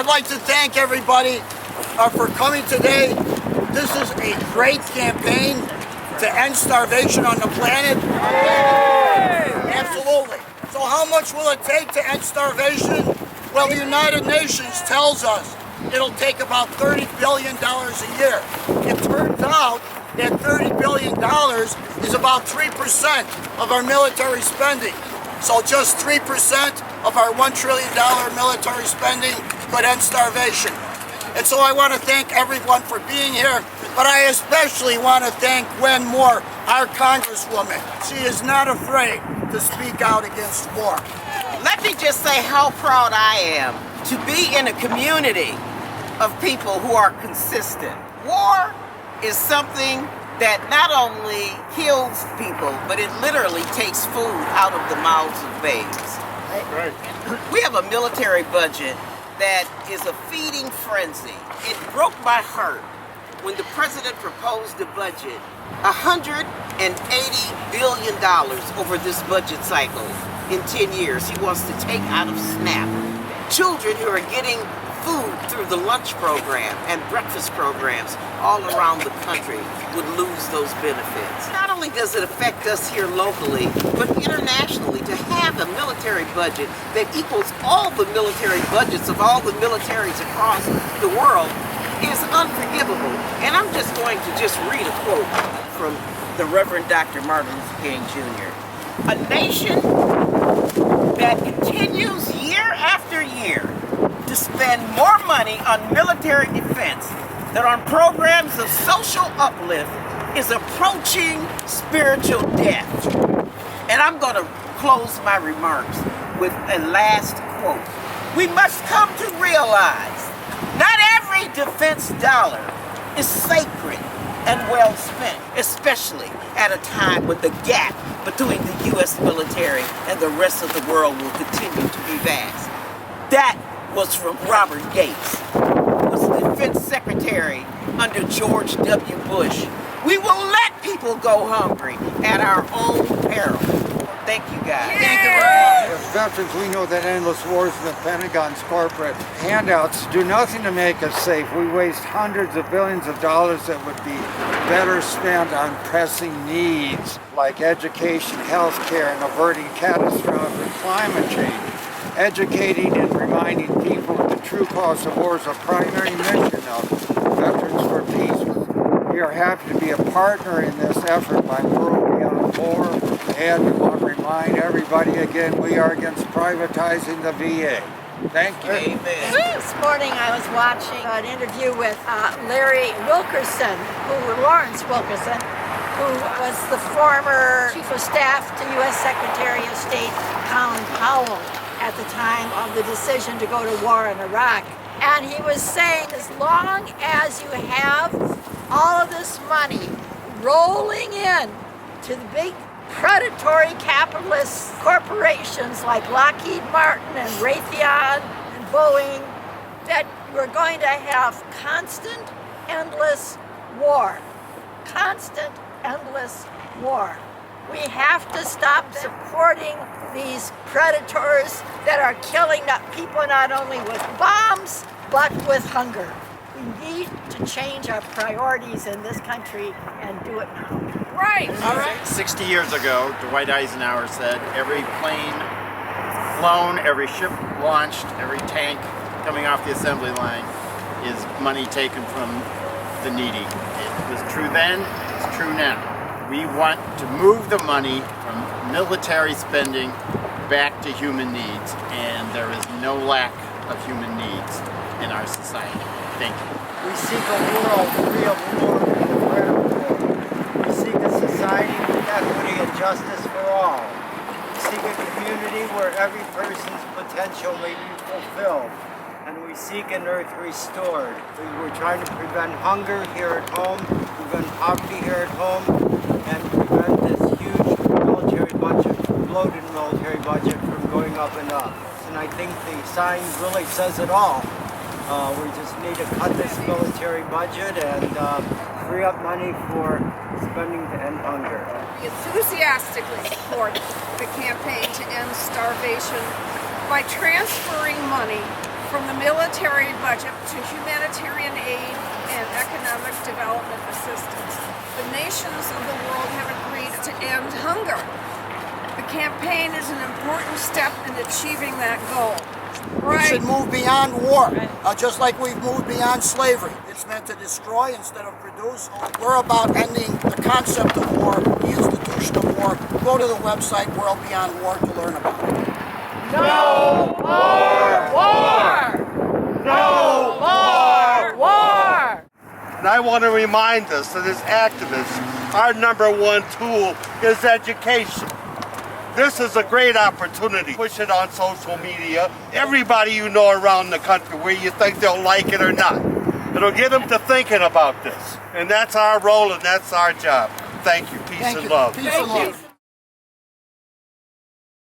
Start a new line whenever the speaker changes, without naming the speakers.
I'd like to thank everybody for coming today. This is a great campaign to end starvation on the planet. Absolutely. So how much will it take to end starvation? Well, the United Nations tells us it'll take about $30 billion a year. It turns out that $30 billion is about 3% of our military spending. So just 3% of our $1 trillion military spending could end starvation. And so I want to thank everyone for being here, but I especially want to thank Gwen Moore, our Congresswoman. She is not afraid to speak out against war.
Let me just say how proud I am to be in a community of people who are consistent. War is something that not only kills people, but it literally takes food out of the mouths of babes.
Right.
We have a military budget that is a feeding frenzy. It broke my heart when the president proposed a budget, $180 billion over this budget cycle in 10 years. He wants to take out of SNAP. Children who are getting food through the lunch program and breakfast programs all around the country would lose those benefits. Not only does it affect us here locally, but internationally. To have a military budget that equals all the military budgets of all the militaries across the world is unforgivable. And I'm just going to read a quote from the Reverend Dr. Martin Luther King Jr. A nation that continues year after year to spend more money on military defense than on programs of social uplift is approaching spiritual death. And I'm going to close my remarks with a last quote. We must come to realize not every defense dollar is sacred and well spent, especially at a time when the gap between the U.S. military and the rest of the world will continue to be vast. That was from Robert Gates, who was the defense secretary under George W. Bush. We will let people go hungry at our own peril. Thank you, guys.
Yeah. Thank you very much. As veterans, we know that endless wars in the Pentagon's corporate handouts do nothing to make us safe. We waste hundreds of billions of dollars that would be better spent on pressing needs like education, health care, and averting catastrophic climate change. Educating and reminding people of the true cause of war is a primary mission of Veterans for Peace. We are happy to be a partner in this effort by World Beyond War. And we want to remind everybody again, we are against privatizing the VA. Thank you.
Amen.
This morning I was watching an interview with Lawrence Wilkerson, who was the former Chief of Staff to U.S. Secretary of State Colin Powell at the time of the decision to go to war in Iraq. And he was saying, as long as you have all of this money rolling in to the big predatory capitalist corporations like Lockheed Martin and Raytheon and Boeing, that we're going to have constant, endless war. Constant, endless war. We have to stop supporting these predators that are killing people not only with bombs, but with hunger. We need to change our priorities in this country and do it now.
Right.
All right.
60 years ago, Dwight Eisenhower said, every plane flown, every ship launched, every tank coming off the assembly line is money taken from the needy. It was true then, it's true now. We want to move the money from military spending back to human needs, and there is no lack of human needs in our society. Thank you.
We seek a world free of war and of war. We seek a society with equity and justice for all. We seek a community where every person's potential may be fulfilled. And we seek an earth restored. We're trying to prevent hunger here at home, prevent poverty here at home, and prevent this huge military budget, bloated military budget, from going up and up. And I think the sign really says it all. We just need to cut this military budget and free up money for spending to end hunger.
Enthusiastically support the campaign to end starvation by transferring money from the military budget to humanitarian aid and economic development assistance. The nations of the world have agreed to end hunger. The campaign is an important step in achieving that goal.
We should move beyond war, just like we've moved beyond slavery. It's meant to destroy instead of produce. We're about ending the concept of war, the institution of war. Go to the website World Beyond War to learn about it.
No more war! No more war!
And I want to remind us that as activists, our number one tool is education. This is a great opportunity. Push it on social media. Everybody you know around the country, where you think they'll like it or not. It'll get them to thinking about this. And that's our role and that's our job. Thank you. Peace and love.
Peace and love.